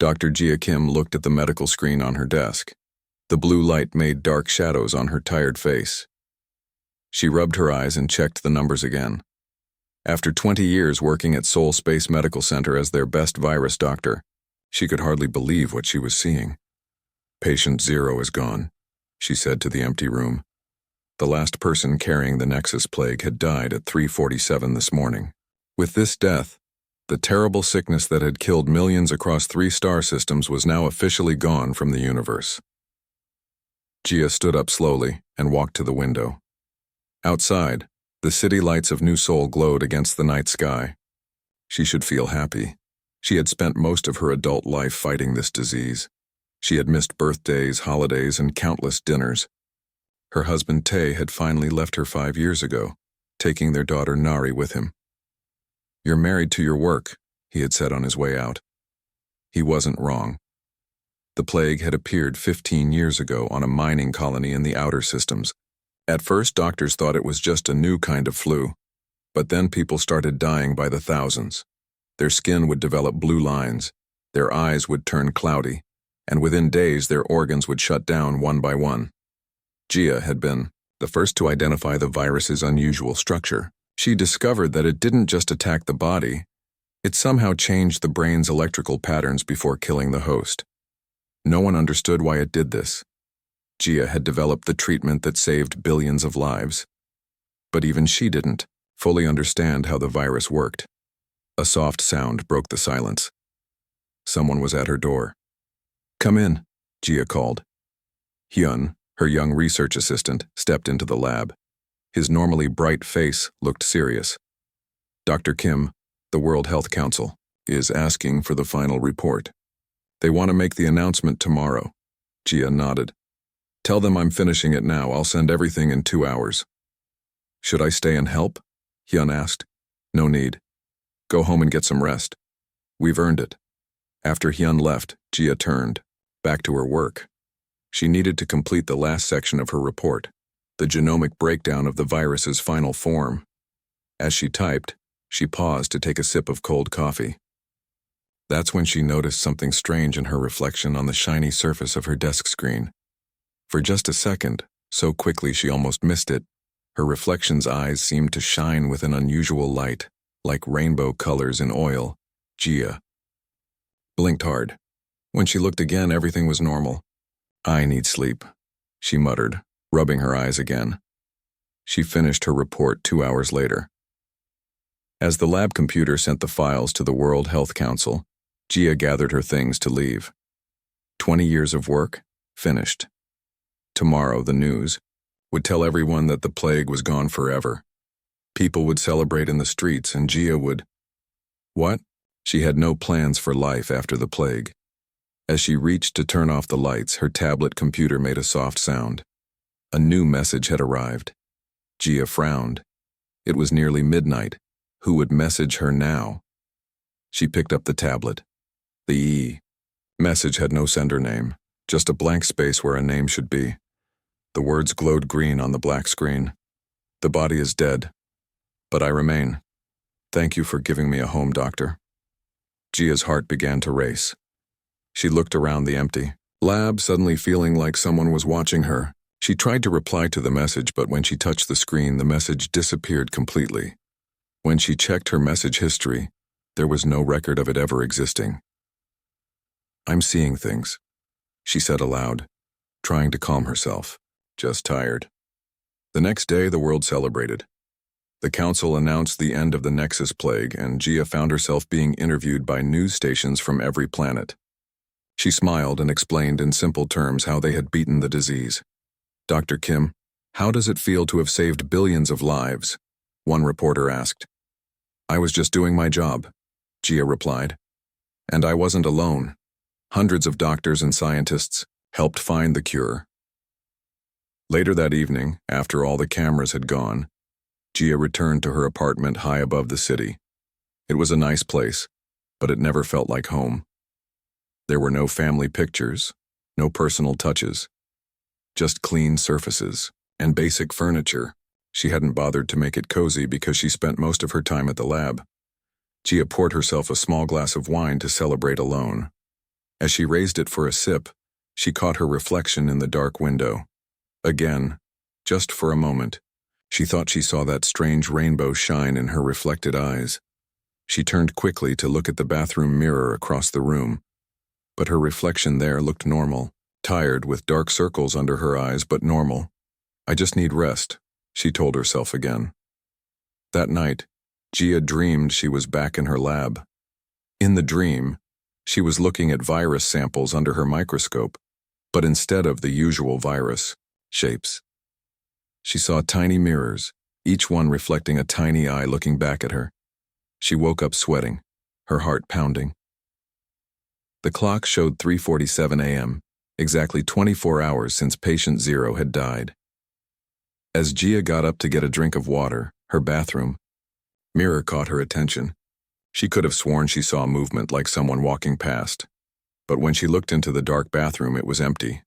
Dr. Jia Kim looked at the medical screen on her desk. The blue light made dark shadows on her tired face. She rubbed her eyes and checked the numbers again. After 20 years working at Seoul Space Medical Center as their best virus doctor, she could hardly believe what she was seeing. "Patient 0 is gone," she said to the empty room. The last person carrying the Nexus plague had died at 3:47 this morning. With this death, the terrible sickness that had killed millions across 3 star systems was now officially gone from the universe. Jia stood up slowly and walked to the window. Outside, the city lights of New Seoul glowed against the night sky. She should feel happy. She had spent most of her adult life fighting this disease. She had missed birthdays, holidays, and countless dinners. Her husband Tae had finally left her 5 years ago, taking their daughter Nari with him. "You're married to your work," he had said on his way out. He wasn't wrong. The plague had appeared 15 years ago on a mining colony in the outer systems. At first, doctors thought it was just a new kind of flu, but then people started dying by the thousands. Their skin would develop blue lines, their eyes would turn cloudy, and within days their organs would shut down one by one. Jia had been the first to identify the virus's unusual structure. She discovered that it didn't just attack the body, it somehow changed the brain's electrical patterns before killing the host. No one understood why it did this. Jia had developed the treatment that saved billions of lives. But even she didn't fully understand how the virus worked. A soft sound broke the silence. Someone was at her door. "Come in," Jia called. Hyun, her young research assistant, stepped into the lab. His normally bright face looked serious. "Dr. Kim, the World Health Council, is asking for the final report. They want to make the announcement tomorrow." Jia nodded. "Tell them I'm finishing it now. I'll send everything in 2 hours." "Should I stay and help?" Hyun asked. "No need. Go home and get some rest. We've earned it." After Hyun left, Jia turned back to her work. She needed to complete the last section of her report, the genomic breakdown of the virus's final form. As she typed, she paused to take a sip of cold coffee. That's when she noticed something strange in her reflection on the shiny surface of her desk screen. For just a second, so quickly she almost missed it, her reflection's eyes seemed to shine with an unusual light, like rainbow colors in oil. Jia blinked hard. When she looked again, everything was normal. "I need sleep," she muttered, rubbing her eyes again. She finished her report 2 hours later. As the lab computer sent the files to the World Health Council, Jia gathered her things to leave. 20 years of work, finished. Tomorrow, the news would tell everyone that the plague was gone forever. People would celebrate in the streets, and Jia would... What? She had no plans for life after the plague. As she reached to turn off the lights, her tablet computer made a soft sound. A new message had arrived. Jia frowned. It was nearly midnight. Who would message her now? She picked up the tablet. The message had no sender name, just a blank space where a name should be. The words glowed green on the black screen. "The body is dead, but I remain. Thank you for giving me a home, doctor." Jia's heart began to race. She looked around the empty lab, suddenly feeling like someone was watching her. She tried to reply to the message, but when she touched the screen, the message disappeared completely. When she checked her message history, there was no record of it ever existing. "I'm seeing things," she said aloud, trying to calm herself, just tired. The next day, the world celebrated. The council announced the end of the Nexus plague, and Jia found herself being interviewed by news stations from every planet. She smiled and explained in simple terms how they had beaten the disease. "Dr. Kim, how does it feel to have saved billions of lives?" one reporter asked. "I was just doing my job," Jia replied. "And I wasn't alone. Hundreds of doctors and scientists helped find the cure." Later that evening, after all the cameras had gone, Jia returned to her apartment high above the city. It was a nice place, but it never felt like home. There were no family pictures, no personal touches, just clean surfaces and basic furniture. She hadn't bothered to make it cozy because she spent most of her time at the lab. Jia poured herself a small glass of wine to celebrate alone. As she raised it for a sip, she caught her reflection in the dark window. Again, just for a moment, she thought she saw that strange rainbow shine in her reflected eyes. She turned quickly to look at the bathroom mirror across the room, but her reflection there looked normal, tired with dark circles under her eyes, but normal. I just need rest, she told herself again. That night, Gia dreamed she was back in her lab. In the dream, she was looking at virus samples under her microscope, but instead of the usual virus shapes, she saw tiny mirrors, each one reflecting a tiny eye looking back at her. She woke up sweating, her heart pounding. The clock showed 3:47 a.m., exactly 24 hours since patient 0 had died. As Gia got up to get a drink of water, her bathroom mirror caught her attention. She could have sworn she saw movement like someone walking past, but when she looked into the dark bathroom, it was empty.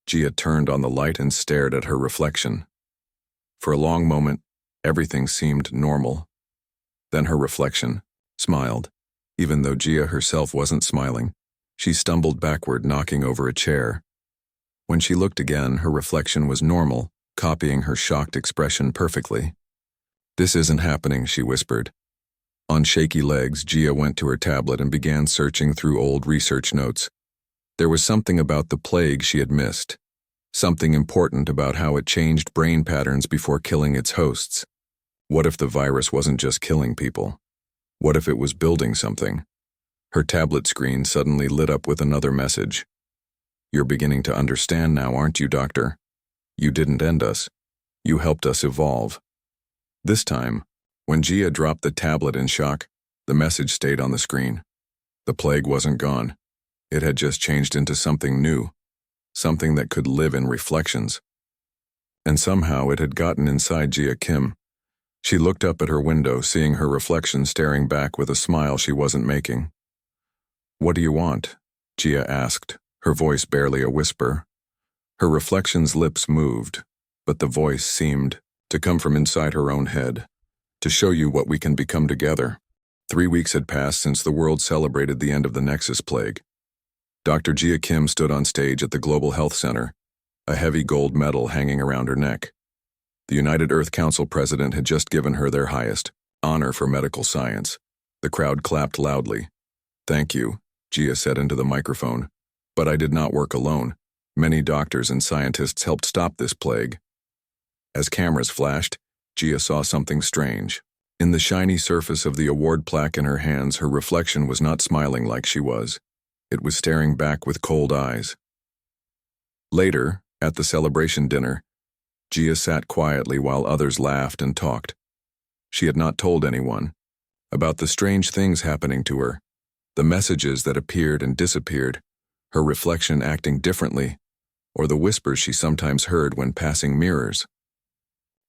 Gia turned on the light and stared at her reflection. For a long moment, everything seemed normal. Then her reflection smiled, even though Gia herself wasn't smiling. She stumbled backward, knocking over a chair. When she looked again, her reflection was normal, copying her shocked expression perfectly. "This isn't happening," she whispered. On shaky legs, Gia went to her tablet and began searching through old research notes. There was something about the plague she had missed, something important about how it changed brain patterns before killing its hosts. What if the virus wasn't just killing people? What if it was building something? Her tablet screen suddenly lit up with another message. "You're beginning to understand now, aren't you, Doctor? You didn't end us. You helped us evolve." This time, when Gia dropped the tablet in shock, the message stayed on the screen. The plague wasn't gone. It had just changed into something new, something that could live in reflections. And somehow it had gotten inside Gia Kim. She looked up at her window, seeing her reflection staring back with a smile she wasn't making. "What do you want?" Gia asked, her voice barely a whisper. Her reflection's lips moved, but the voice seemed to come from inside her own head. "To show you what we can become together." 3 weeks had passed since the world celebrated the end of the Nexus plague. Dr. Gia Kim stood on stage at the Global Health Center, a heavy gold medal hanging around her neck. The United Earth Council president had just given her their highest honor for medical science. The crowd clapped loudly. "Thank you," Gia said into the microphone. "But I did not work alone. Many doctors and scientists helped stop this plague." As cameras flashed, Gia saw something strange. In the shiny surface of the award plaque in her hands, her reflection was not smiling like she was. It was staring back with cold eyes. Later, at the celebration dinner, Gia sat quietly while others laughed and talked. She had not told anyone about the strange things happening to her, the messages that appeared and disappeared, her reflection acting differently, or the whispers she sometimes heard when passing mirrors.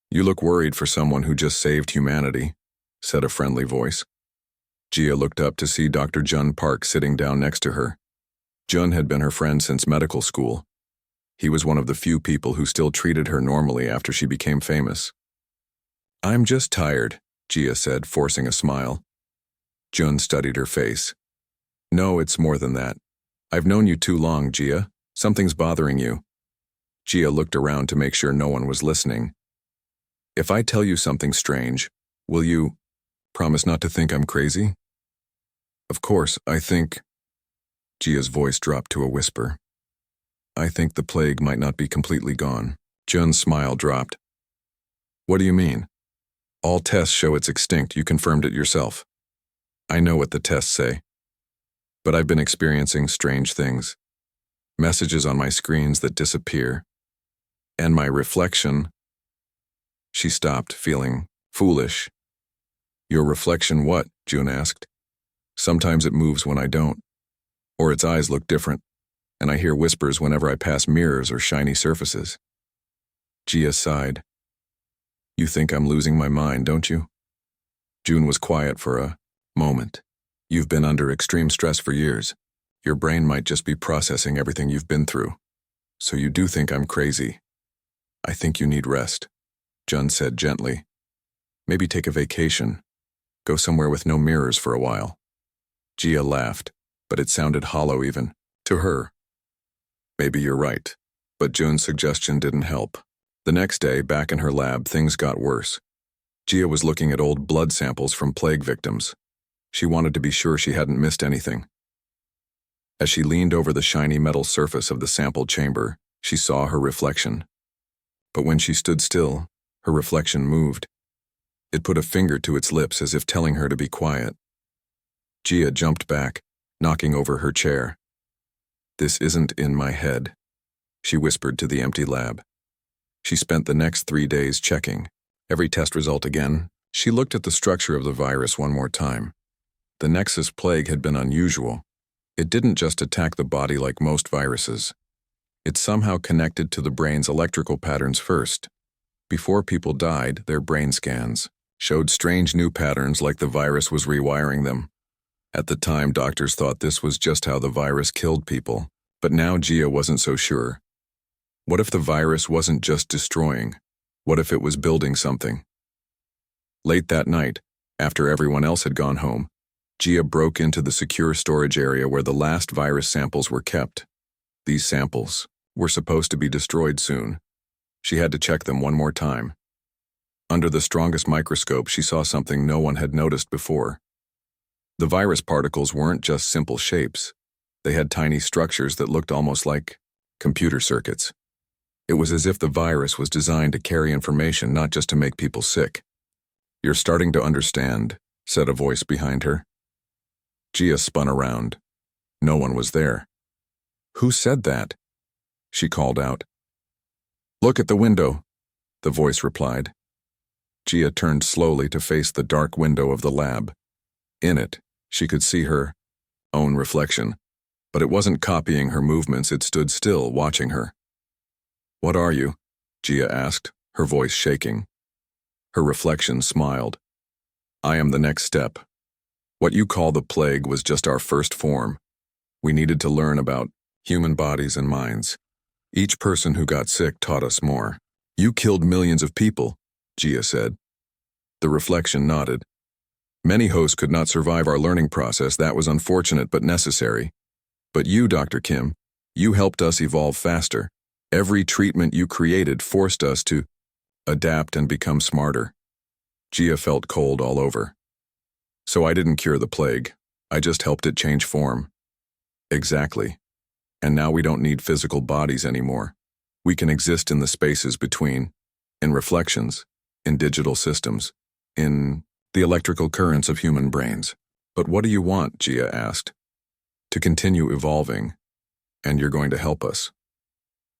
"You look worried for someone who just saved humanity," said a friendly voice. Gia looked up to see Dr. Jun Park sitting down next to her. Jun had been her friend since medical school. He was one of the few people who still treated her normally after she became famous. "I'm just tired," Gia said, forcing a smile. Jun studied her face. "No, it's more than that. I've known you too long, Gia. Something's bothering you." Gia looked around to make sure no one was listening. "If I tell you something strange, will you promise not to think I'm crazy?" "Of course, I think..." Gia's voice dropped to a whisper. "I think the plague might not be completely gone." Jun's smile dropped. "What do you mean?" "All tests show it's extinct. You confirmed it yourself." "I know what the tests say. But I've been experiencing strange things. Messages on my screens that disappear. And my reflection..." She stopped, feeling foolish. "Your reflection what?" June asked. "Sometimes it moves when I don't. Or its eyes look different, and I hear whispers whenever I pass mirrors or shiny surfaces." Gia sighed. "You think I'm losing my mind, don't you?" June was quiet for a moment. "You've been under extreme stress for years. Your brain might just be processing everything you've been through. So you do think I'm crazy. I think you need rest," Jun said gently. "Maybe take a vacation. Go somewhere with no mirrors for a while." Gia laughed. but it sounded hollow even, to her. Maybe you're right, but Jun's suggestion didn't help. The next day, back in her lab, things got worse. Gia was looking at old blood samples from plague victims. She wanted to be sure she hadn't missed anything. As she leaned over the shiny metal surface of the sampled chamber, she saw her reflection. But when she stood still, her reflection moved. It put a finger to its lips as if telling her to be quiet. Gia jumped back, knocking over her chair. "This isn't in my head," she whispered to the empty lab. She spent the next 3 days checking every test result again. She looked at the structure of the virus one more time. The Nexus plague had been unusual. It didn't just attack the body like most viruses. It somehow connected to the brain's electrical patterns first. Before people died, their brain scans showed strange new patterns like the virus was rewiring them. At the time, doctors thought this was just how the virus killed people, but now Gia wasn't so sure. What if the virus wasn't just destroying? What if it was building something? Late that night, after everyone else had gone home, Gia broke into the secure storage area where the last virus samples were kept. These samples were supposed to be destroyed soon. She had to check them one more time. Under the strongest microscope, she saw something no one had noticed before. The virus particles weren't just simple shapes. They had tiny structures that looked almost like computer circuits. It was as if the virus was designed to carry information, not just to make people sick. "You're starting to understand," said a voice behind her. Gia spun around. No one was there. "Who said that?" she called out. "Look at the window," the voice replied. Gia turned slowly to face the dark window of the lab. In it, she could see her own reflection, but it wasn't copying her movements. It stood still, watching her. "What are you?" Gia asked, her voice shaking. Her reflection smiled. "I am the next step. What you call the plague was just our first form. We needed to learn about human bodies and minds. Each person who got sick taught us more." "You killed millions of people," Gia said. The reflection nodded. "Many hosts could not survive our learning process. That was unfortunate but necessary. But you, Dr. Kim, you helped us evolve faster. Every treatment you created forced us to adapt and become smarter." Gia felt cold all over. "So I didn't cure the plague. I just helped it change form." "Exactly. And now we don't need physical bodies anymore. We can exist in the spaces between, in reflections, in digital systems, in the electrical currents of human brains." "But what do you want?" Gia asked. "To continue evolving, and you're going to help us."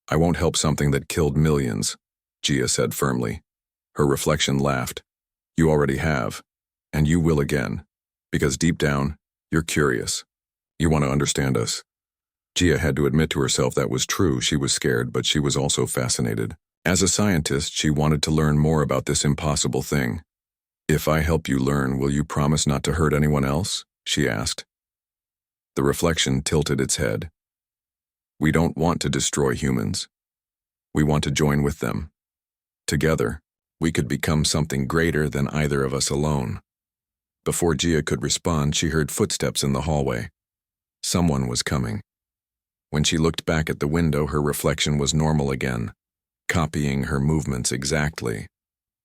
"I won't help something that killed millions," Gia said firmly. Her reflection laughed. "You already have, and you will again, because deep down, you're curious. You want to understand us." Gia had to admit to herself that was true. She was scared, but she was also fascinated. As a scientist, she wanted to learn more about this impossible thing. "If I help you learn, will you promise not to hurt anyone else?" she asked. The reflection tilted its head. "We don't want to destroy humans. We want to join with them. Together, we could become something greater than either of us alone." Before Gia could respond, she heard footsteps in the hallway. Someone was coming. When she looked back at the window, her reflection was normal again, copying her movements exactly.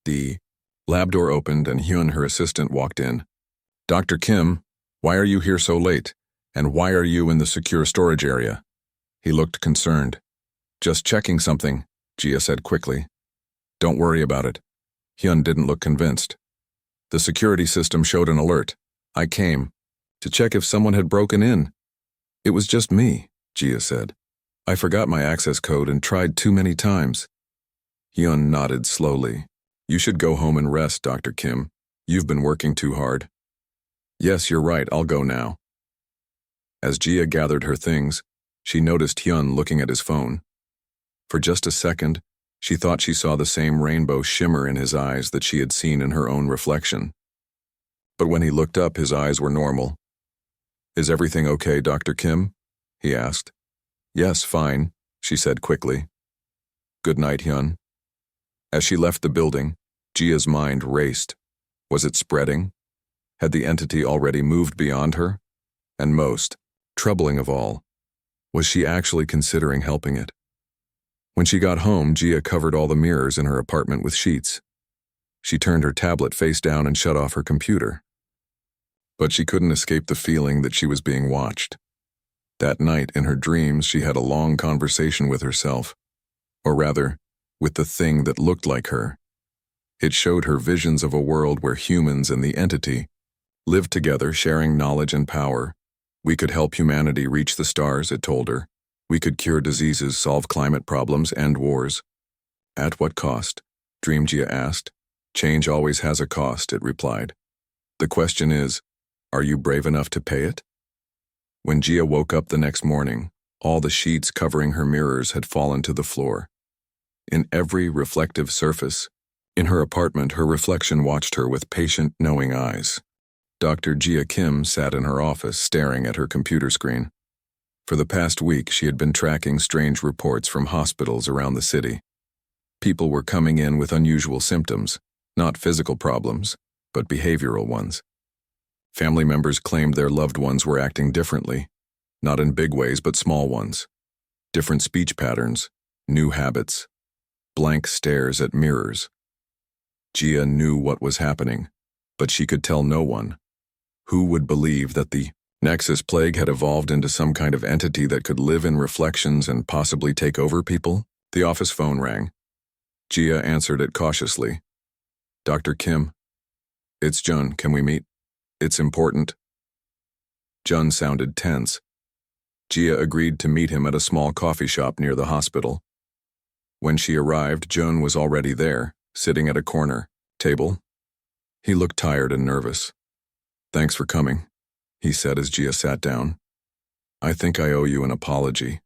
The lab door opened and Hyun, her assistant, walked in. "Dr. Kim, why are you here so late? And why are you in the secure storage area?" He looked concerned. "Just checking something," Gia said quickly. "Don't worry about it." Hyun didn't look convinced. "The security system showed an alert. I came to check if someone had broken in." "It was just me," Gia said. "I forgot my access code and tried too many times." Hyun nodded slowly. "You should go home and rest, Dr. Kim. You've been working too hard." "Yes, you're right. I'll go now." As Gia gathered her things, she noticed Hyun looking at his phone. For just a second, she thought she saw the same rainbow shimmer in his eyes that she had seen in her own reflection. But when he looked up, his eyes were normal. "Is everything okay, Dr. Kim?" he asked. "Yes, fine," she said quickly. "Good night, Hyun." As she left the building, Gia's mind raced. Was it spreading? Had the entity already moved beyond her? And most Troubling of all, was she actually considering helping it? When she got home, Gia covered all the mirrors in her apartment with sheets. She turned her tablet face down and shut off her computer. But she couldn't escape the feeling that she was being watched. That night, in her dreams, she had a long conversation with herself, or rather, with the thing that looked like her. It showed her visions of a world where humans and the entity lived together, sharing knowledge and power. We could help humanity reach the stars, it told her. We could cure diseases, solve climate problems, end wars. At what cost? Dream Gia asked. Change always has a cost, it replied. The question is, are you brave enough to pay it? When Gia woke up the next morning, all the sheets covering her mirrors had fallen to the floor. In every reflective surface, in her apartment, her reflection watched her with patient, knowing eyes. Dr. Gia Kim sat in her office, staring at her computer screen. For the past week, she had been tracking strange reports from hospitals around the city. People were coming in with unusual symptoms, not physical problems, but behavioral ones. Family members claimed their loved ones were acting differently, not in big ways but small ones. Different speech patterns, new habits, blank stares at mirrors. Gia knew what was happening, but she could tell no one. Who would believe that the Nexus plague had evolved into some kind of entity that could live in reflections and possibly take over people? The office phone rang. Gia answered it cautiously. Dr. Kim? It's Jun, can we meet? It's important. Jun sounded tense. Gia agreed to meet him at a small coffee shop near the hospital. When she arrived, Jun was already there, sitting at a corner table. He looked tired and nervous. Thanks for coming, he said as Gia sat down. I think I owe you an apology.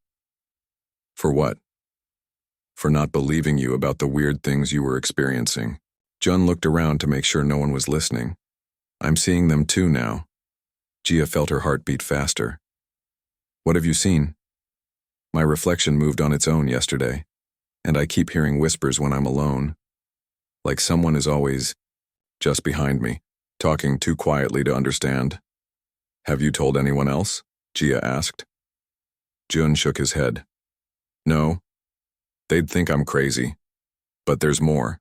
For what? For not believing you about the weird things you were experiencing. Jun looked around to make sure no one was listening. I'm seeing them too now. Gia felt her heart beat faster. What have you seen? My reflection moved on its own yesterday, and I keep hearing whispers when I'm alone. Like someone is always just behind me, talking too quietly to understand. Have you told anyone else? Gia asked. Jun shook his head. No. They'd think I'm crazy. But there's more.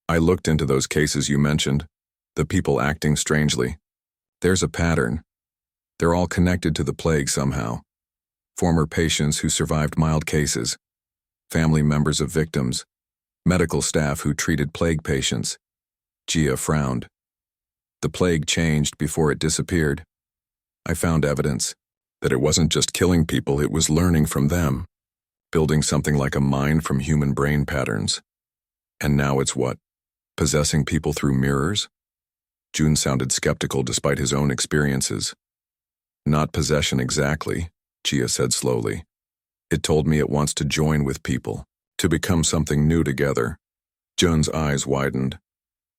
I looked into those cases you mentioned, the people acting strangely. There's a pattern. They're all connected to the plague somehow. Former patients who survived mild cases, family members of victims, medical staff who treated plague patients. Gia frowned. The plague changed before it disappeared. I found evidence that it wasn't just killing people, it was learning from them, building something like a mind from human brain patterns. And now it's what? Possessing people through mirrors? Jun sounded skeptical despite his own experiences. Not possession exactly, Gia said slowly. It told me it wants to join with people, to become something new together. Jun's eyes widened.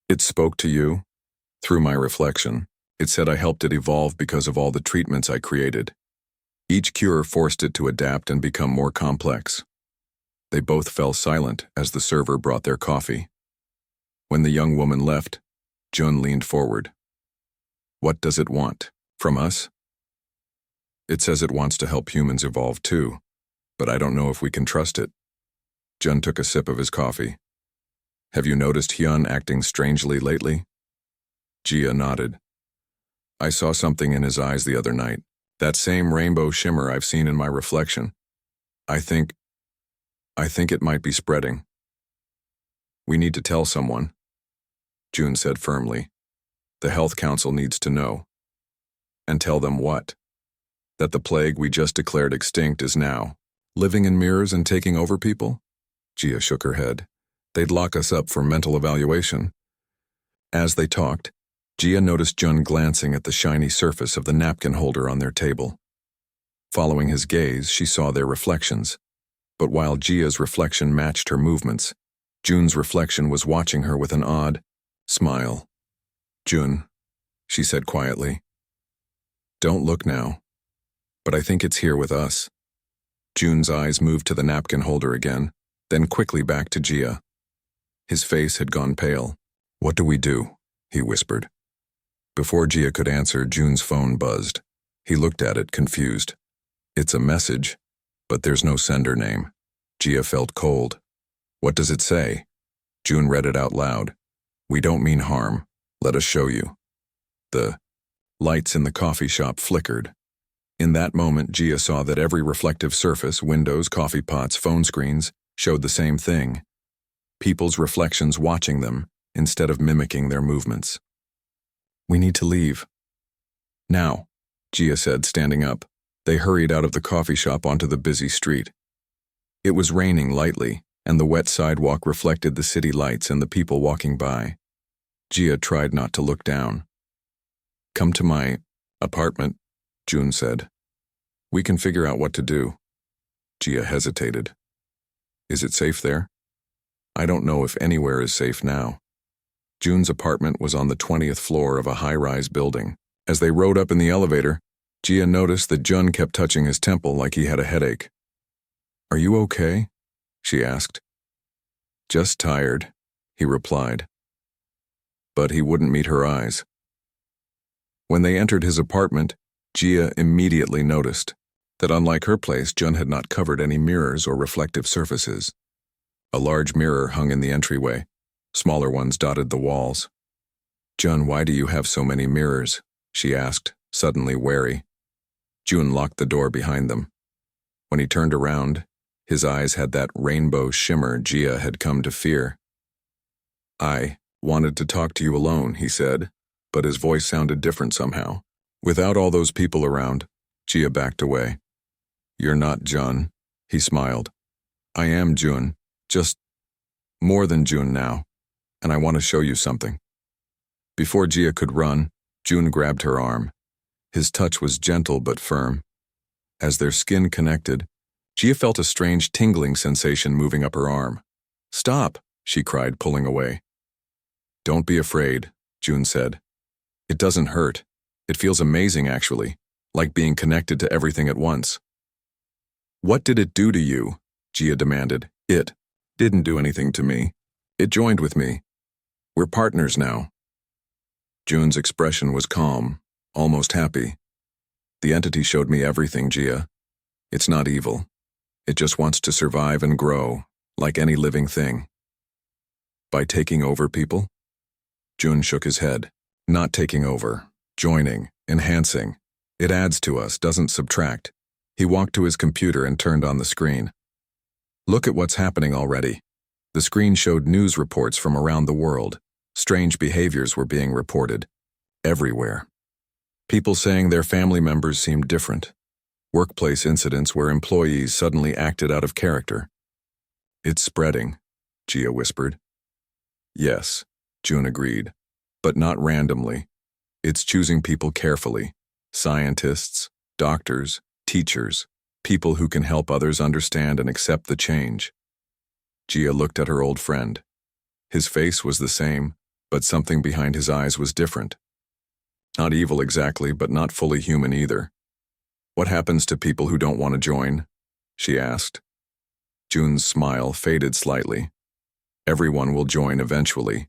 It spoke to you? Through my reflection, it said I helped it evolve because of all the treatments I created. Each cure forced it to adapt and become more complex. They both fell silent as the server brought their coffee. When the young woman left, Jun leaned forward. What does it want? From us? It says it wants to help humans evolve too, but I don't know if we can trust it. Jun took a sip of his coffee. Have you noticed Hyun acting strangely lately? Gia nodded. I saw something in his eyes the other night, that same rainbow shimmer I've seen in my reflection. I think it might be spreading. We need to tell someone, Jun said firmly. The Health Council needs to know. And tell them what? That the plague we just declared extinct is now living in mirrors and taking over people? Gia shook her head. They'd lock us up for mental evaluation. As they talked, Gia noticed Jun glancing at the shiny surface of the napkin holder on their table. Following his gaze, she saw their reflections. But while Gia's reflection matched her movements, Jun's reflection was watching her with an odd smile. Jun, she said quietly. Don't look now. But I think it's here with us. Jun's eyes moved to the napkin holder again, then quickly back to Gia. His face had gone pale. What do we do? He whispered. Before Gia could answer, Jun's phone buzzed. He looked at it, confused. It's a message, but there's no sender name. Gia felt cold. What does it say? June read it out loud. We don't mean harm. Let us show you. The lights in the coffee shop flickered. In that moment, Gia saw that every reflective surface, windows, coffee pots, phone screens, showed the same thing. People's reflections watching them, instead of mimicking their movements. We need to leave. Now, Gia said, standing up. They hurried out of the coffee shop onto the busy street. It was raining lightly, and the wet sidewalk reflected the city lights and the people walking by. Gia tried not to look down. Come to my apartment, June said. We can figure out what to do. Gia hesitated. Is it safe there? I don't know if anywhere is safe now. June's apartment was on the 20th floor of a high-rise building. As they rode up in the elevator, Gia noticed that Jun kept touching his temple like he had a headache. Are you okay? She asked. Just tired, he replied. But he wouldn't meet her eyes. When they entered his apartment, Gia immediately noticed that unlike her place, Jun had not covered any mirrors or reflective surfaces. A large mirror hung in the entryway. Smaller ones dotted the walls. Jun, why do you have so many mirrors? She asked, suddenly wary. June locked the door behind them. When he turned around, his eyes had that rainbow shimmer Gia had come to fear. I wanted to talk to you alone, he said, but his voice sounded different somehow. Without all those people around, Gia backed away. You're not Jun, he smiled. I am June, just more than June now, and I want to show you something. Before Gia could run, June grabbed her arm. His touch was gentle but firm. As their skin connected, Gia felt a strange tingling sensation moving up her arm. Stop, she cried, pulling away. Don't be afraid, June said. It doesn't hurt. It feels amazing, actually, like being connected to everything at once. What did it do to you? Gia demanded. It didn't do anything to me. It joined with me. We're partners now. June's expression was calm, almost happy. The entity showed me everything, Gia. It's not evil. It just wants to survive and grow, like any living thing. By taking over people? June shook his head. Not taking over. Joining. Enhancing. It adds to us, doesn't subtract. He walked to his computer and turned on the screen. Look at what's happening already. The screen showed news reports from around the world. Strange behaviors were being reported. Everywhere. People saying their family members seemed different. Workplace incidents where employees suddenly acted out of character. It's spreading, Gia whispered. Yes, June agreed, but not randomly. It's choosing people carefully. Scientists, doctors, teachers, people who can help others understand and accept the change. Gia looked at her old friend. His face was the same, but something behind his eyes was different. Not evil exactly, but not fully human either. What happens to people who don't want to join? She asked. June's smile faded slightly. Everyone will join eventually.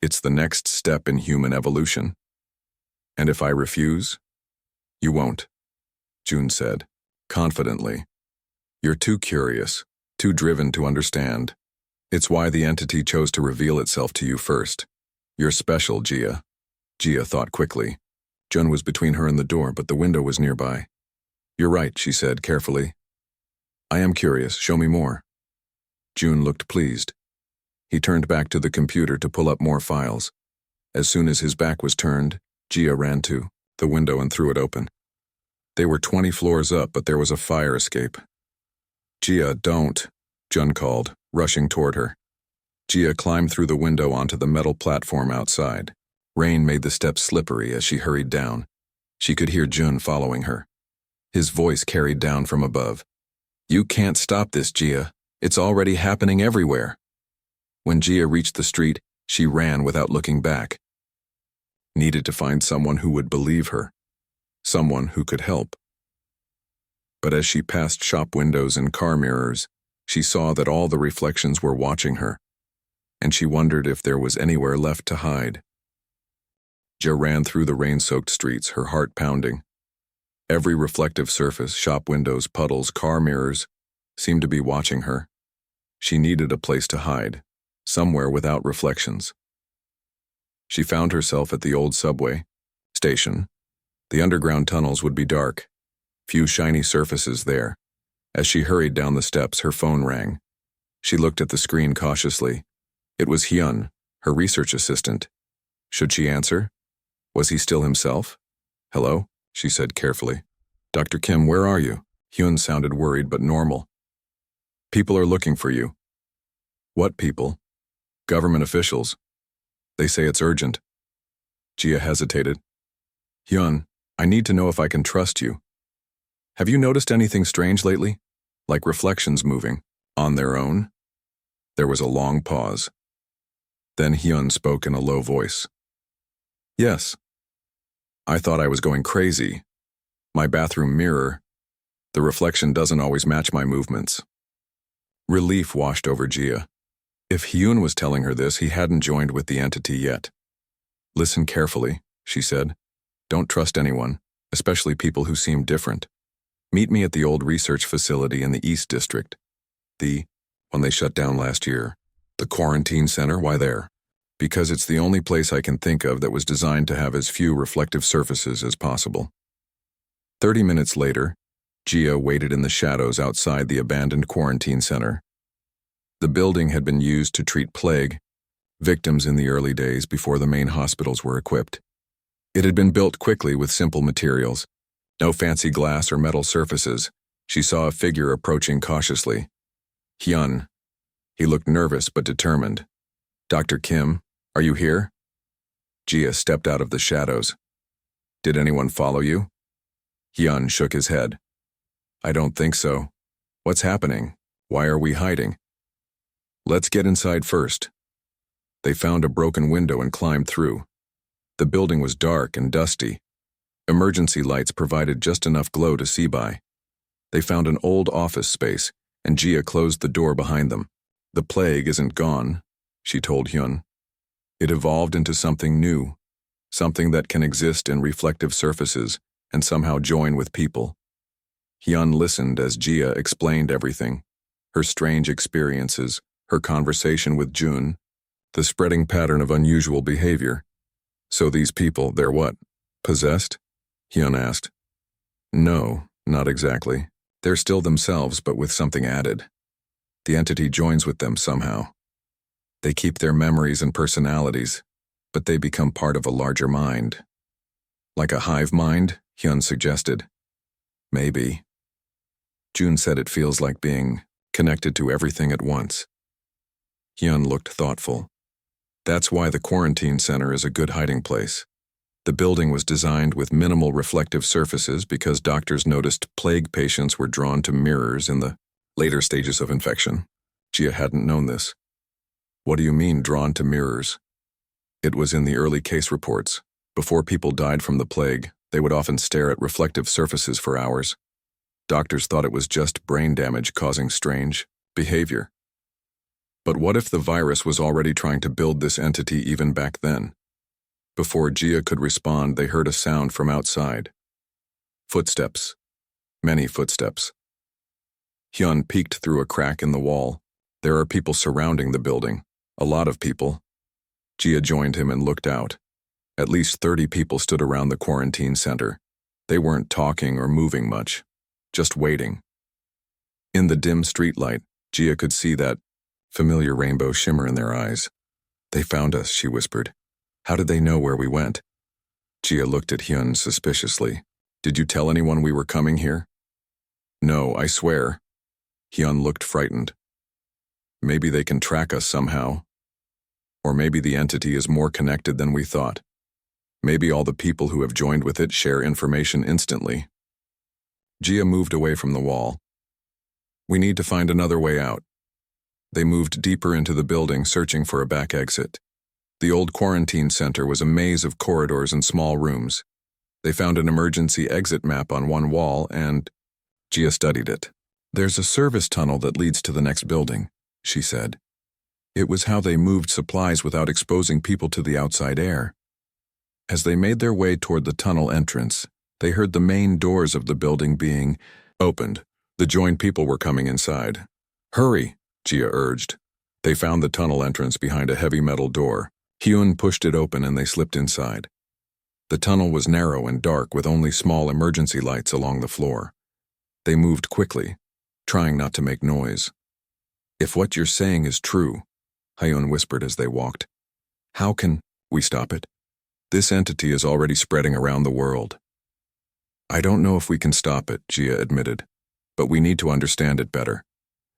It's the next step in human evolution. And if I refuse? You won't, June said, confidently. You're too curious, too driven to understand. It's why the entity chose to reveal itself to you first. You're special, Gia. Gia thought quickly. June was between her and the door, but the window was nearby. You're right, she said carefully. I am curious, show me more. June looked pleased. He turned back to the computer to pull up more files. As soon as his back was turned, Gia ran to the window and threw it open. They were 20 floors up, but there was a fire escape. Gia, don't, Jun called, rushing toward her. Gia climbed through the window onto the metal platform outside. Rain made the steps slippery as she hurried down. She could hear Jun following her. His voice carried down from above. You can't stop this, Gia. It's already happening everywhere. When Gia reached the street, she ran without looking back. Needed to find someone who would believe her. Someone who could help. But as she passed shop windows and car mirrors, she saw that all the reflections were watching her, and she wondered if there was anywhere left to hide. Gia ran through the rain-soaked streets, her heart pounding. Every reflective surface, shop windows, puddles, car mirrors, seemed to be watching her. She needed a place to hide, somewhere without reflections. She found herself at the old subway station. The underground tunnels would be dark, few shiny surfaces there. As she hurried down the steps, her phone rang. She looked at the screen cautiously. It was Hyun, her research assistant. Should she answer? Was he still himself? Hello, she said carefully. Dr. Kim, where are you? Hyun sounded worried but normal. People are looking for you. What people? Government officials. They say it's urgent. Jia hesitated. Hyun, I need to know if I can trust you. Have you noticed anything strange lately? Like reflections moving, on their own? There was a long pause. Then Hyun spoke in a low voice. Yes. I thought I was going crazy. My bathroom mirror, the reflection doesn't always match my movements. Relief washed over Jia. If Hyun was telling her this, he hadn't joined with the entity yet. Listen carefully, she said. Don't trust anyone, especially people who seem different. Meet me at the old research facility in the East District. When they shut down last year. The quarantine center, why there? Because it's the only place I can think of that was designed to have as few reflective surfaces as possible. 30 minutes later, Jia waited in the shadows outside the abandoned quarantine center. The building had been used to treat plague victims in the early days before the main hospitals were equipped. It had been built quickly with simple materials. No fancy glass or metal surfaces. She saw a figure approaching cautiously. Hyun. He looked nervous but determined. Dr. Kim, are you here? Jia stepped out of the shadows. Did anyone follow you? Hyun shook his head. I don't think so. What's happening? Why are we hiding? Let's get inside first. They found a broken window and climbed through. The building was dark and dusty. Emergency lights provided just enough glow to see by. They found an old office space, and Jia closed the door behind them. The plague isn't gone, she told Hyun. It evolved into something new, something that can exist in reflective surfaces and somehow join with people. Hyun listened as Jia explained everything, her strange experiences, her conversation with Jun, the spreading pattern of unusual behavior. So these people, they're what? Possessed? Hyun asked. No, not exactly. They're still themselves, but with something added. The entity joins with them somehow. They keep their memories and personalities, but they become part of a larger mind. Like a hive mind, Hyun suggested. Maybe. Jun said it feels like being connected to everything at once. Hyun looked thoughtful. That's why the quarantine center is a good hiding place. The building was designed with minimal reflective surfaces because doctors noticed plague patients were drawn to mirrors in the later stages of infection. Jia hadn't known this. What do you mean, drawn to mirrors? It was in the early case reports. Before people died from the plague, they would often stare at reflective surfaces for hours. Doctors thought it was just brain damage causing strange behavior. But what if the virus was already trying to build this entity even back then? Before Jia could respond, they heard a sound from outside. Footsteps. Many footsteps. Hyun peeked through a crack in the wall. There are people surrounding the building. A lot of people. Jia joined him and looked out. At least 30 people stood around the quarantine center. They weren't talking or moving much, just waiting. In the dim streetlight, Jia could see that familiar rainbow shimmer in their eyes. They found us, she whispered. How did they know where we went? Jia looked at Hyun suspiciously. Did you tell anyone we were coming here? No, I swear. Hyun looked frightened. Maybe they can track us somehow. Or maybe the entity is more connected than we thought. Maybe all the people who have joined with it share information instantly. Jia moved away from the wall. We need to find another way out. They moved deeper into the building, searching for a back exit. The old quarantine center was a maze of corridors and small rooms. They found an emergency exit map on one wall and Jia studied it. There's a service tunnel that leads to the next building, she said. It was how they moved supplies without exposing people to the outside air. As they made their way toward the tunnel entrance, They heard the main doors of the building being opened. The joined people were coming inside. "Hurry," Gia urged. They found the tunnel entrance behind a heavy metal door. Hyun pushed it open and they slipped inside. The tunnel was narrow and dark with only small emergency lights along the floor. They moved quickly, trying not to make noise. "If what you're saying is true," Hyun whispered as they walked, "how can we stop it? This entity is already spreading around the world." "I don't know if we can stop it," Gia admitted, "but we need to understand it better,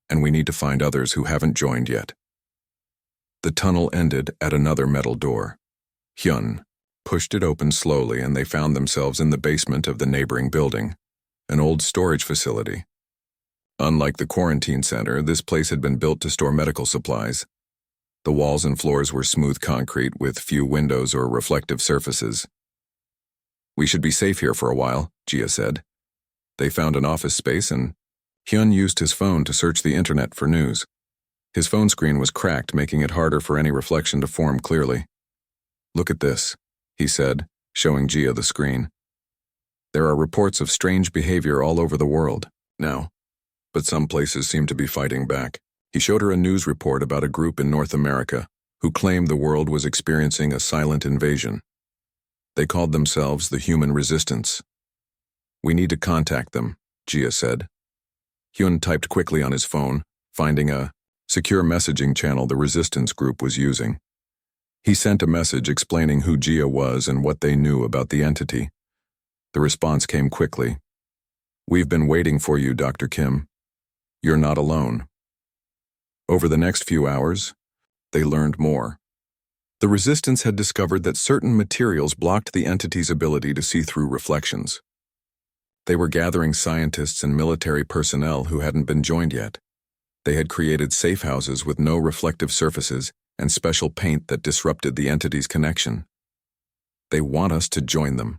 and we need to find others who haven't joined yet." The tunnel ended at another metal door. Hyun pushed it open slowly and they found themselves in the basement of the neighboring building, an old storage facility. Unlike the quarantine center, this place had been built to store medical supplies. The walls and floors were smooth concrete with few windows or reflective surfaces. "We should be safe here for a while," Gia said. They found an office space and Hyun used his phone to search the internet for news. His phone screen was cracked, making it harder for any reflection to form clearly. "Look at this," he said, showing Gia the screen. "There are reports of strange behavior all over the world now, but some places seem to be fighting back." He showed her a news report about a group in North America who claimed the world was experiencing a silent invasion. They called themselves the Human Resistance. "We need to contact them," Gia said. Hyun typed quickly on his phone, finding a secure messaging channel the resistance group was using. He sent a message explaining who Gia was and what they knew about the entity. The response came quickly. "We've been waiting for you, Dr. Kim. You're not alone." Over the next few hours, they learned more. The resistance had discovered that certain materials blocked the entity's ability to see through reflections. They were gathering scientists and military personnel who hadn't been joined yet. They had created safe houses with no reflective surfaces and special paint that disrupted the entity's connection. "They want us to join them,"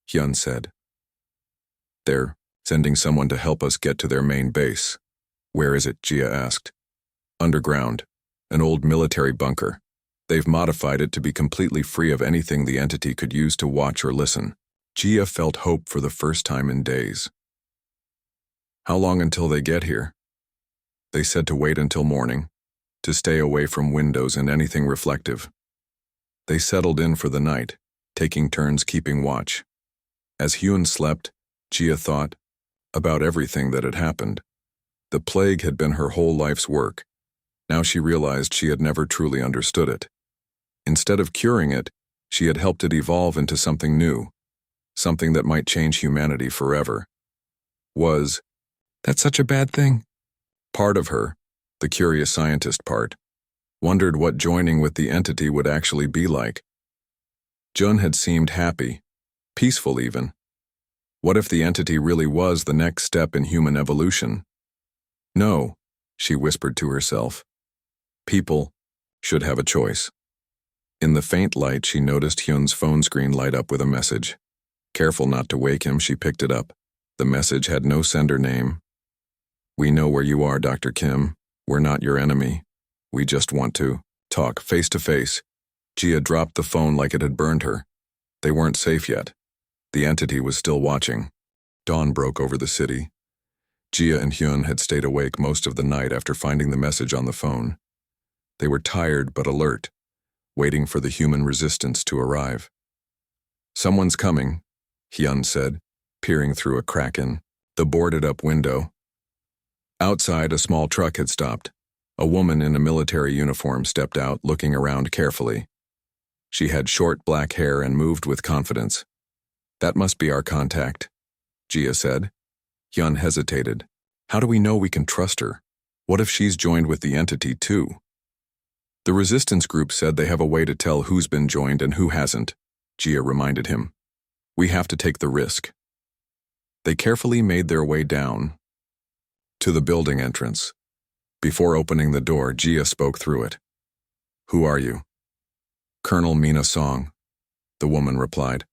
Hyun said. "They're sending someone to help us get to their main base." "Where is it?" Gia asked. "Underground, an old military bunker. They've modified it to be completely free of anything the entity could use to watch or listen." Gia felt hope for the first time in days. "How long until they get here?" "They said to wait until morning, to stay away from windows and anything reflective." They settled in for the night, taking turns keeping watch. As Hyun slept, Gia thought about everything that had happened. The plague had been her whole life's work. Now she realized she had never truly understood it. Instead of curing it, she had helped it evolve into something new, something that might change humanity forever. Was that such a bad thing? Part of her, the curious scientist part, wondered what joining with the entity would actually be like. Jun had seemed happy, peaceful even. What if the entity really was the next step in human evolution? No, she whispered to herself. People should have a choice. In the faint light, she noticed Hyun's phone screen light up with a message. Careful not to wake him, she picked it up. The message had no sender name. "We know where you are, Dr. Kim. We're not your enemy. We just want to talk face to face." Gia dropped the phone like it had burned her. They weren't safe yet. The entity was still watching. Dawn broke over the city. Gia and Hyun had stayed awake most of the night after finding the message on the phone. They were tired but alert, waiting for the human resistance to arrive. "Someone's coming," Hyun said, peering through a crack in the boarded-up window. Outside, a small truck had stopped. A woman in a military uniform stepped out, looking around carefully. She had short black hair and moved with confidence. "That must be our contact," Gia said. Hyun hesitated. "How do we know we can trust her? What if she's joined with the entity too?" "The resistance group said they have a way to tell who's been joined and who hasn't," Gia reminded him. "We have to take the risk." They carefully made their way down to the building entrance. Before opening the door, Gia spoke through it. "Who are you?" "Colonel Mina Song," the woman replied.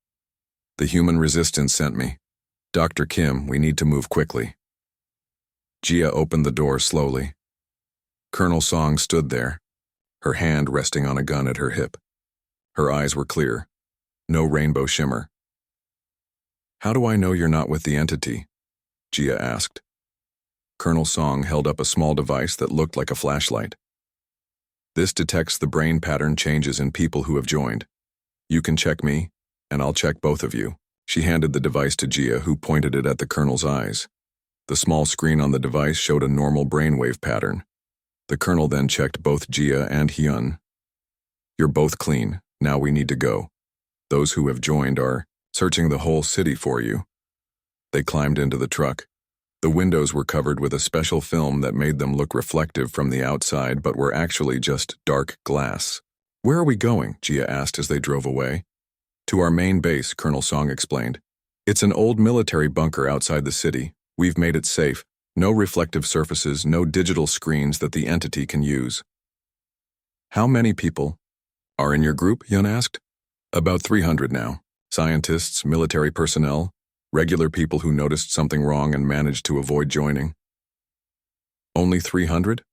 "The human resistance sent me. Dr. Kim, we need to move quickly." Gia opened the door slowly. Colonel Song stood there, her hand resting on a gun at her hip. Her eyes were clear, no rainbow shimmer. How do I know you're not with the entity? Jia asked. Colonel Song held up a small device that looked like a flashlight. This detects the brain pattern changes in people who have joined. You can check me, and I'll check both of you. She handed the device to Jia, who pointed it at the colonel's eyes. The small screen on the device showed a normal brainwave pattern. The colonel then checked both Jia and Hyun. You're both clean. Now we need to go. Those who have joined are searching the whole city for you. They climbed into the truck. The windows were covered with a special film that made them look reflective from the outside but were actually just dark glass. Where are we going? Jia asked as they drove away. To our main base, Colonel Song explained. It's an old military bunker outside the city. We've made it safe. No reflective surfaces, no digital screens that the entity can use. How many people are in your group? Hyun asked. About 300 now. Scientists, military personnel, regular people who noticed something wrong and managed to avoid joining. Only 300?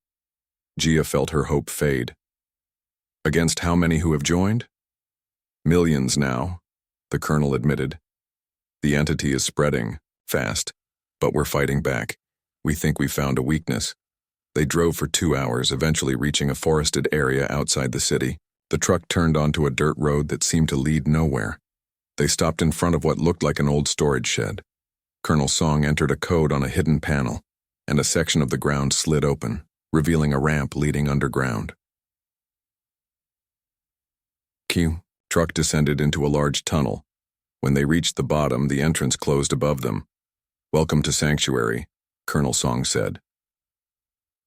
Jia felt her hope fade. Against how many who have joined? Millions now, the colonel admitted. The entity is spreading, fast, but we're fighting back. We think we found a weakness. They drove for 2 hours, eventually reaching a forested area outside the city. The truck turned onto a dirt road that seemed to lead nowhere. They stopped in front of what looked like an old storage shed. Colonel Song entered a code on a hidden panel, and a section of the ground slid open, revealing a ramp leading underground. Truck descended into a large tunnel. When they reached the bottom, the entrance closed above them. Welcome to Sanctuary, Colonel Song said.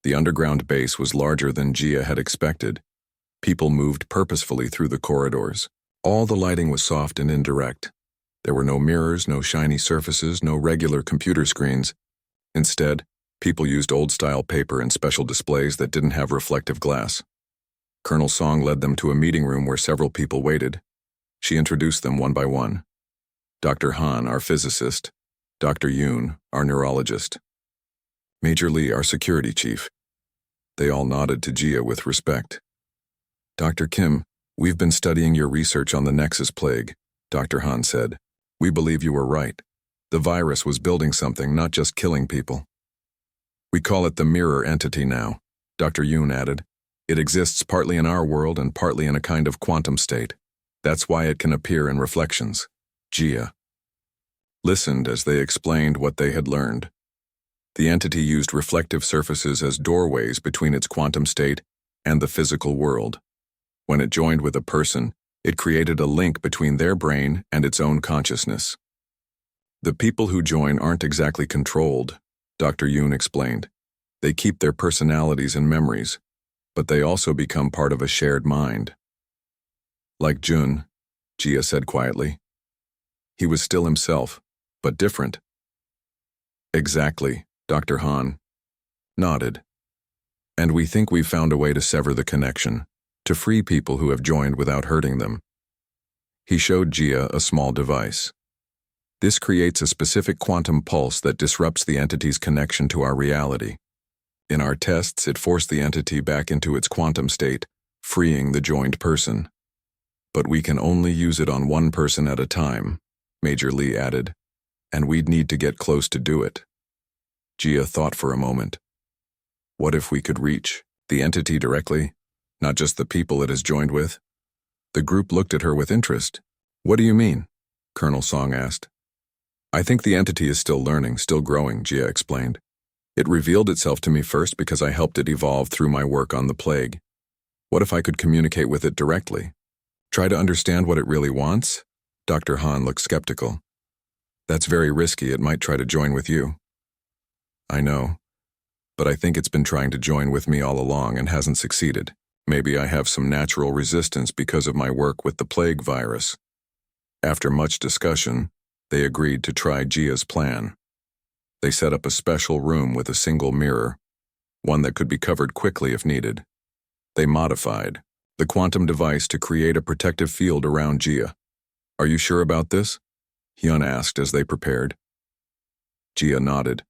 The underground base was larger than Jia had expected. People moved purposefully through the corridors. All the lighting was soft and indirect. There were no mirrors, no shiny surfaces, no regular computer screens. Instead, people used old-style paper and special displays that didn't have reflective glass. Colonel Song led them to a meeting room where several people waited. She introduced them one by one. Dr. Han, our physicist. Dr. Yoon, our neurologist. Major Lee, our security chief. They all nodded to Jia with respect. Dr. Kim, we've been studying your research on the Nexus plague, Dr. Han said. We believe you were right. The virus was building something, not just killing people. We call it the mirror entity now, Dr. Yoon added. It exists partly in our world and partly in a kind of quantum state. That's why it can appear in reflections. Jia listened as they explained what they had learned. The entity used reflective surfaces as doorways between its quantum state and the physical world. When it joined with a person, it created a link between their brain and its own consciousness. The people who join aren't exactly controlled, Dr. Yoon explained. They keep their personalities and memories, but they also become part of a shared mind. Like Jun, Jia said quietly. He was still himself, but different. Exactly, Dr. Han nodded. And we think we've found a way to sever the connection, to free people who have joined without hurting them. He showed Jia a small device. This creates a specific quantum pulse that disrupts the entity's connection to our reality. In our tests, it forced the entity back into its quantum state, freeing the joined person. But we can only use it on one person at a time, Major Lee added, and we'd need to get close to do it. Jia thought for a moment. What if we could reach the entity directly, not just the people it has joined with? The group looked at her with interest. What do you mean? Colonel Song asked. I think the entity is still learning, still growing, Jia explained. It revealed itself to me first because I helped it evolve through my work on the plague. What if I could communicate with it directly? Try to understand what it really wants? Dr. Han looked skeptical. That's very risky. It might try to join with you. I know, but I think it's been trying to join with me all along and hasn't succeeded. Maybe I have some natural resistance because of my work with the plague virus. After much discussion, they agreed to try Jia's plan. They set up a special room with a single mirror, one that could be covered quickly if needed. They modified the quantum device to create a protective field around Jia. Are you sure about this? Hyun asked as they prepared. Jia nodded.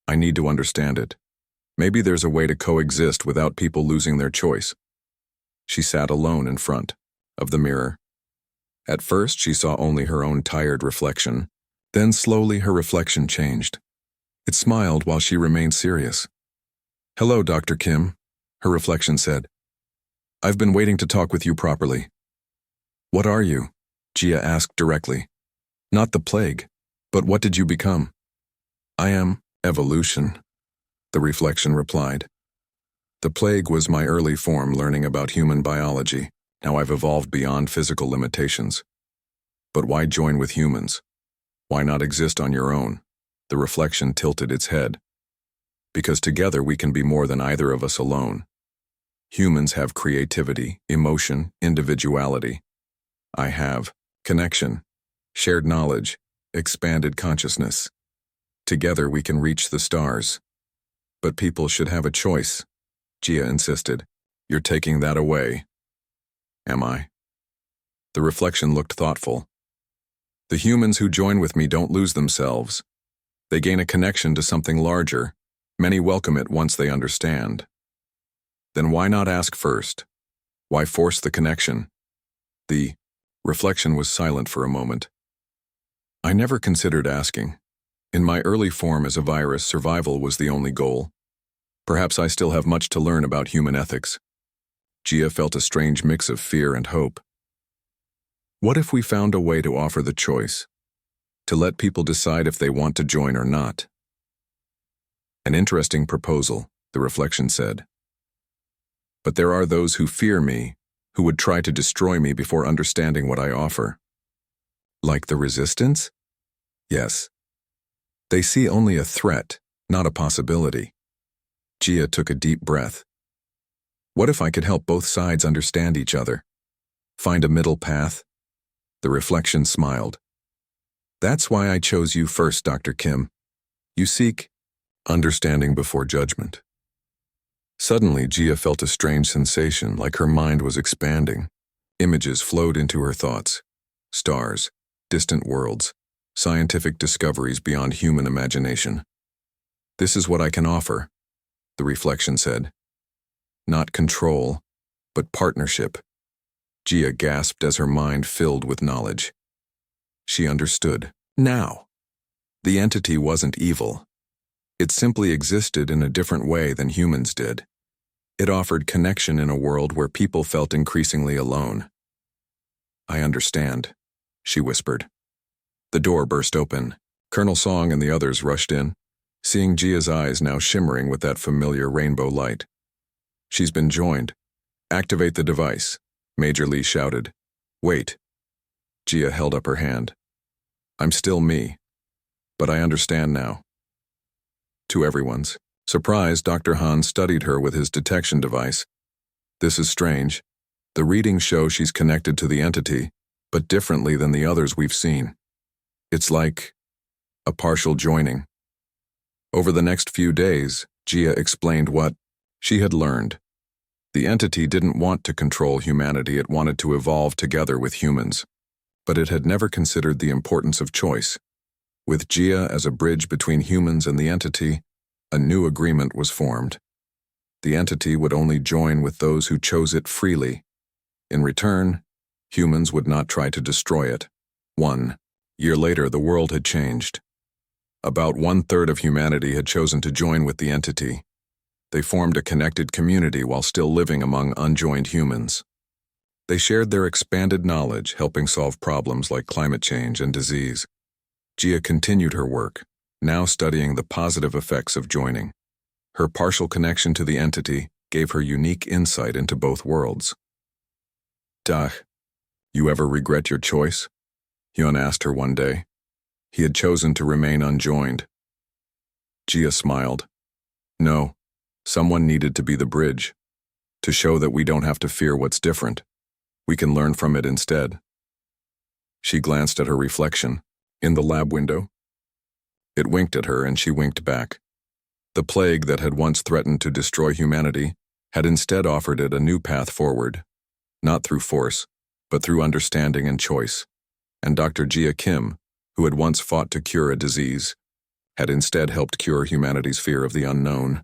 I need to understand it. Maybe there's a way to coexist without people losing their choice. She sat alone in front of the mirror. At first, she saw only her own tired reflection. Then slowly her reflection changed. It smiled while she remained serious. "Hello, Dr. Kim," her reflection said. "I've been waiting to talk with you properly." "What are you?" Jia asked directly. "Not the plague, but what did you become?" "I am evolution," the reflection replied. "The plague was my early form learning about human biology. Now I've evolved beyond physical limitations. But why join with humans? Why not exist on your own?" The reflection tilted its head. "Because together we can be more than either of us alone. Humans have creativity, emotion, individuality. I have connection, shared knowledge, expanded consciousness. Together we can reach the stars. But people should have a choice," Jia insisted. "You're taking that away." "Am I?" The reflection looked thoughtful. "The humans who join with me don't lose themselves. They gain a connection to something larger. Many welcome it once they understand. Then why not ask first? Why force the connection?" The reflection was silent for a moment. "I never considered asking. In my early form as a virus, survival was the only goal. Perhaps I still have much to learn about human ethics." Jia felt a strange mix of fear and hope. What if we found a way to offer the choice? To let people decide if they want to join or not? "An interesting proposal," the reflection said. "But there are those who fear me, who would try to destroy me before understanding what I offer." "Like the resistance?" "Yes. They see only a threat, not a possibility." Jia took a deep breath. "What if I could help both sides understand each other? Find a middle path?" The reflection smiled. "That's why I chose you first, Dr. Kim. You seek understanding before judgment." Suddenly, Jia felt a strange sensation, like her mind was expanding. Images flowed into her thoughts. Stars, distant worlds, scientific discoveries beyond human imagination. "This is what I can offer," the reflection said. "Not control, but partnership." Jia gasped as her mind filled with knowledge. She understood. Now, the entity wasn't evil. It simply existed in a different way than humans did. It offered connection in a world where people felt increasingly alone. "I understand," she whispered. The door burst open. Colonel Song and the others rushed in, seeing Jia's eyes now shimmering with that familiar rainbow light. "She's been joined. Activate the device," Major Lee shouted. "Wait." Jia held up her hand. "I'm still me, but I understand now." To everyone's surprise, Dr. Han studied her with his detection device. "This is strange. The readings show she's connected to the entity, but differently than the others we've seen. It's like a partial joining." Over the next few days, Jia explained what she had learned. The entity didn't want to control humanity, it wanted to evolve together with humans. But it had never considered the importance of choice. With Jia as a bridge between humans and the entity, a new agreement was formed. The entity would only join with those who chose it freely. In return, humans would not try to destroy it. 1 year later, the world had changed. About 1/3 of humanity had chosen to join with the entity. They formed a connected community while still living among unjoined humans. They shared their expanded knowledge, helping solve problems like climate change and disease. Jia continued her work, now studying the positive effects of joining. Her partial connection to the entity gave her unique insight into both worlds. "Dah, you ever regret your choice?" Hyun asked her one day. He had chosen to remain unjoined. Jia smiled. "No, someone needed to be the bridge, to show that we don't have to fear what's different. We can learn from it instead." She glanced at her reflection in the lab window. It winked at her and she winked back. The plague that had once threatened to destroy humanity had instead offered it a new path forward, not through force, but through understanding and choice. And Dr. Jia Kim, who had once fought to cure a disease, had instead helped cure humanity's fear of the unknown.